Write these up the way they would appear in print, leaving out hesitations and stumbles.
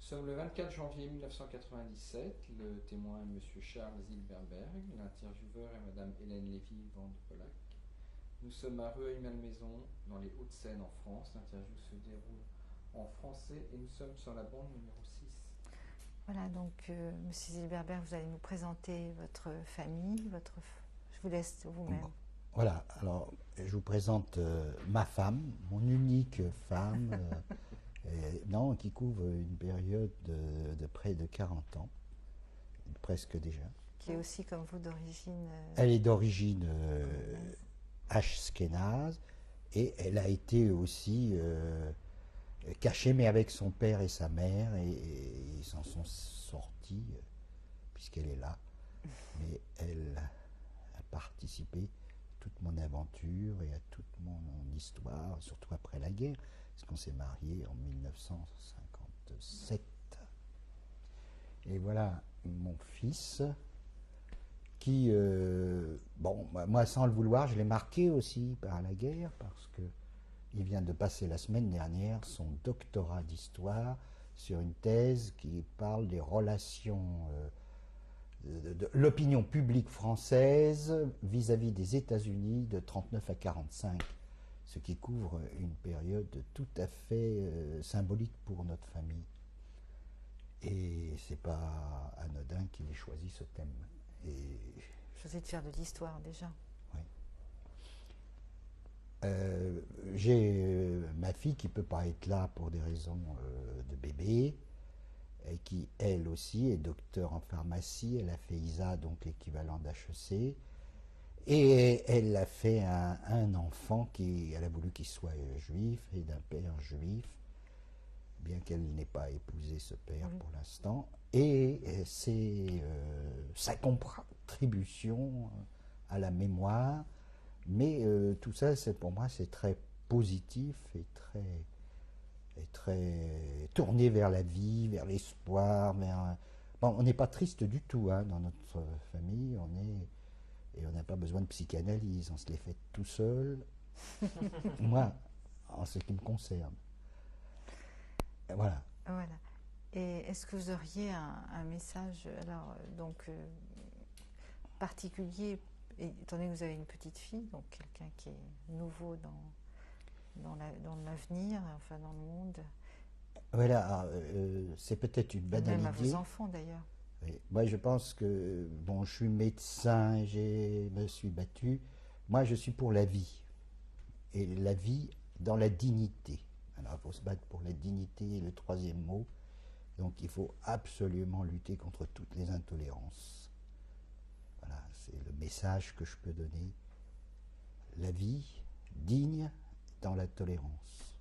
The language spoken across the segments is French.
Sommes le 24 janvier 1997, le témoin est Monsieur Charles Zilberberg, l'intervieweur est Madame Hélène Lévy Van de Polac. Nous sommes à Rueil-Malmaison, dans les Hauts-de-Seine en France. L'interview se déroule en français et nous sommes sur la bande numéro 6. Voilà, donc Monsieur Zilberberg, vous allez nous présenter votre famille, je vous laisse vous-même. Bon, voilà, alors je vous présente ma femme, mon unique femme, non, qui couvre une période de près de 40 ans, presque déjà. Qui est aussi comme vous d'origine... Elle est d'origine ashkénaze et elle a été aussi cachée, mais avec son père et sa mère, et ils s'en sont sortis, puisqu'elle est là. Mais elle a participé à toute mon aventure et à toute mon histoire, surtout après la guerre, parce qu'on s'est mariés en 1957. Et voilà mon fils, qui, bon, moi sans le vouloir, je l'ai marqué aussi par la guerre, parce que il vient de passer la semaine dernière son doctorat d'histoire sur une thèse qui parle des relations de l'opinion publique française vis-à-vis des États-Unis de 39 à 45, ce qui couvre une période tout à fait symbolique pour notre famille. Et c'est pas anodin qu'il ait choisi ce thème. Et choisi de faire de l'histoire déjà. oui. J'ai ma fille qui peut pas être là pour des raisons de bébé, et qui elle aussi est docteur en pharmacie. Elle a fait ISA, donc l'équivalent d'HEC, et elle a fait un enfant elle a voulu qu'il soit juif et d'un père juif, bien qu'elle n'ait pas épousé ce père pour l'instant. Et c'est sa contribution à la mémoire. Mais tout ça, pour moi, c'est très positif et très tourné vers la vie, vers l'espoir. Bon, on n'est pas triste du tout hein, dans notre famille. Et on n'a pas besoin de psychanalyse. On se les fait tout seul. Moi, en ce qui me concerne. Voilà. Voilà. Et est-ce que vous auriez un message, alors donc particulier, étant donné que vous avez une petite fille, donc quelqu'un qui est nouveau dans l'avenir, enfin dans le monde. Voilà, c'est peut-être une banalité. Même à vos enfants d'ailleurs. Oui. Moi, je pense que, bon, je suis médecin, je me suis battu. Moi, je suis pour la vie. Et la vie dans la dignité. Alors, il faut se battre pour la dignité, le troisième mot. Donc, il faut absolument lutter contre toutes les intolérances. Voilà, c'est le message que je peux donner. La vie digne dans la tolérance.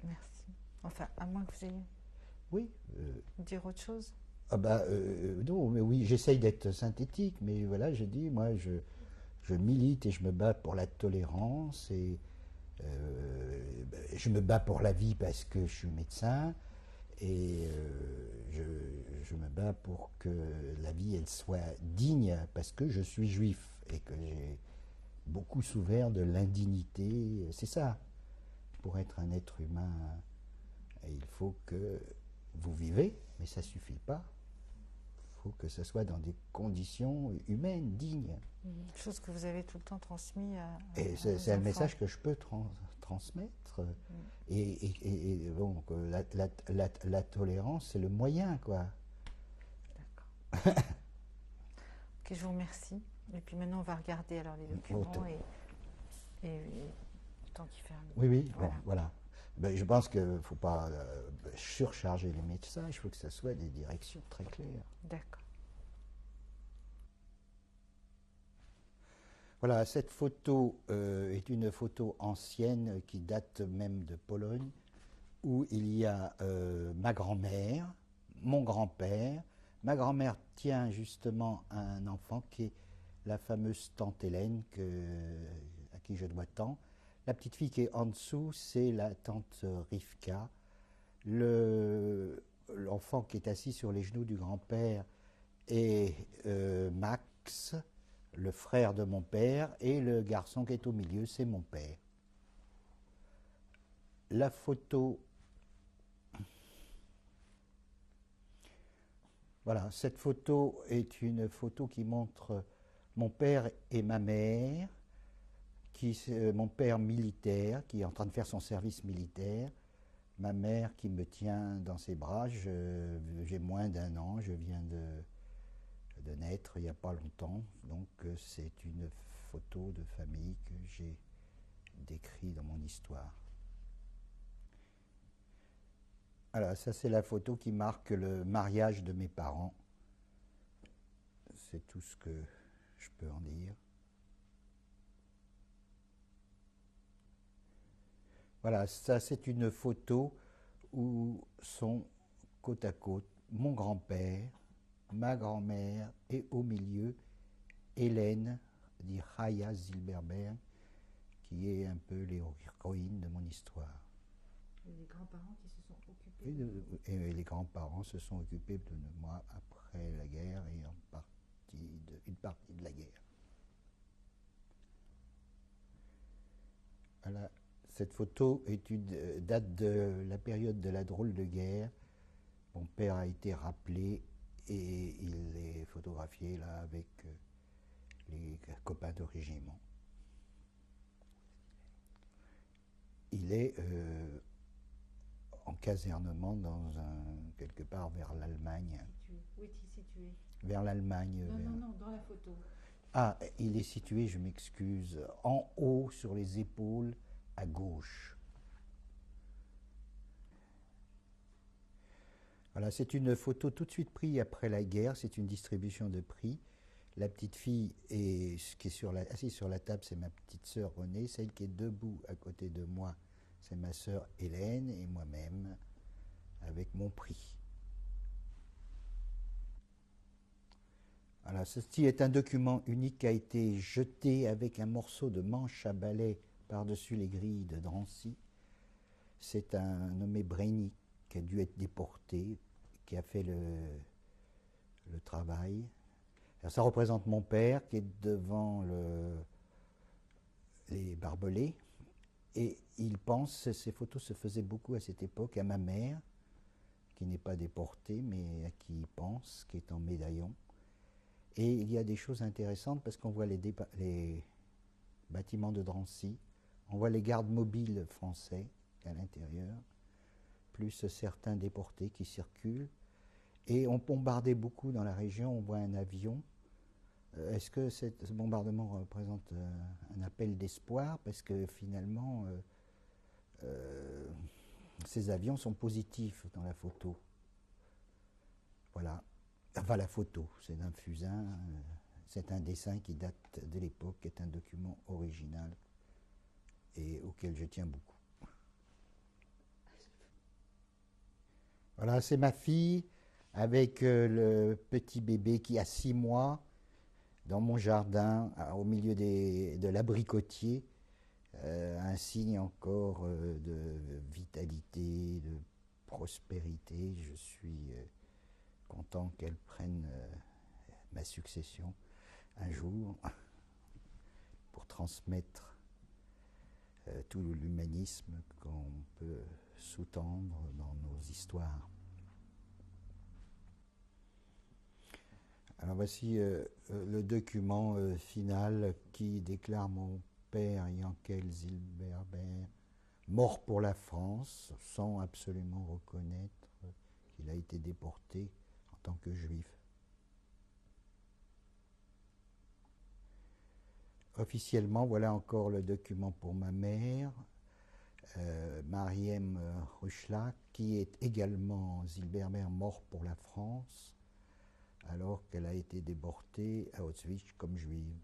Merci. Enfin, à moins que vous ayez... Oui. Dire autre chose? Ah bah, non, mais oui, j'essaye d'être synthétique, mais voilà, je dis, moi, je milite et je me bats pour la tolérance, et je me bats pour la vie parce que je suis médecin, et je me bats pour que la vie, elle soit digne parce que je suis juif et que j'ai beaucoup souffert de l'indignité. C'est ça. Pour être un être humain, il faut que vous vivez, mais ça suffit pas. Il faut que ce soit dans des conditions humaines, dignes. Chose que vous avez tout le temps transmis à Et c'est un message que je peux transmettre. Et bon, la tolérance, c'est le moyen, quoi. D'accord. Ok, je vous remercie. Et puis maintenant, on va regarder alors les documents et tant qu'il fait. Oui, oui, voilà. Bon, voilà. Ben, je pense qu'il ne faut pas surcharger les messages, il faut que ce soit des directions très claires. D'accord. Voilà, cette photo est une photo ancienne qui date même de Pologne, où il y a ma grand-mère, mon grand-père. Ma grand-mère tient justement un enfant qui est la fameuse tante Hélène à qui je dois tant. La petite fille qui est en dessous, c'est la tante Rivka. L'enfant qui est assis sur les genoux du grand-père est Max, le frère de mon père, et le garçon qui est au milieu, c'est mon père. La photo Voilà, cette photo est une photo qui montre mon père et ma mère, mon père militaire qui est en train de faire son service militaire, ma mère qui me tient dans ses bras. J'ai moins d'1 an, je viens de naître il n'y a pas longtemps, donc c'est une photo de famille que j'ai décrite dans mon histoire. Voilà, ça c'est la photo qui marque le mariage de mes parents. C'est tout ce que je peux en dire. Voilà, ça c'est une photo où sont côte à côte mon grand-père, ma grand-mère et au milieu Hélène, dit Raya Zilberberg, qui est un peu l'héroïne de mon histoire. Et les grands-parents qui se sont occupés Et les grands-parents se sont occupés de moi après la guerre et une partie de la guerre. Voilà. Cette photo date de la période de la drôle de guerre. Mon père a été rappelé et il est photographié là avec les copains de régiment. Il est en casernement quelque part vers l'Allemagne. Où est-il situé? Vers l'Allemagne. Non, dans la photo. Ah, il est situé, je m'excuse, en haut sur les épaules, à gauche. Voilà, c'est une photo tout de suite prise après la guerre, c'est une distribution de prix. La petite fille qui est assise sur la table, c'est ma petite sœur Renée. Celle qui est debout à côté de moi, c'est ma sœur Hélène et moi-même avec mon prix. Voilà, ceci est un document unique qui a été jeté avec un morceau de manche à balai par-dessus les grilles de Drancy. C'est un nommé Breigny qui a dû être déporté, qui a fait le travail. Alors, ça représente mon père qui est devant les barbelés. Et il pense, ces photos se faisaient beaucoup à cette époque, à ma mère, qui n'est pas déportée, mais à qui il pense, qui est en médaillon. Et il y a des choses intéressantes parce qu'on voit les bâtiments de Drancy, on voit les gardes mobiles français à l'intérieur, plus certains déportés qui circulent. Et on bombardait beaucoup dans la région, on voit un avion. Est-ce que ce bombardement représente un appel d'espoir? Parce que finalement, ces avions sont positifs dans la photo. Voilà. Enfin, la photo, c'est d'un fusain, c'est un dessin qui date de l'époque, qui est un document original et auquel je tiens beaucoup. Voilà, c'est ma fille avec le petit bébé qui a 6 mois dans mon jardin, au milieu de l'abricotier, un signe encore de vitalité, de prospérité. Je suis content qu'elle prenne ma succession un jour pour transmettre tout l'humanisme qu'on peut sous-tendre dans nos histoires. Alors voici le document final qui déclare mon père Yankel Zilberberg mort pour la France, sans absolument reconnaître qu'il a été déporté en tant que juif. Officiellement, voilà encore le document pour ma mère, Mariem Ruchlak, qui est également Zilberberg mort pour la France, alors qu'elle a été déportée à Auschwitz comme juive.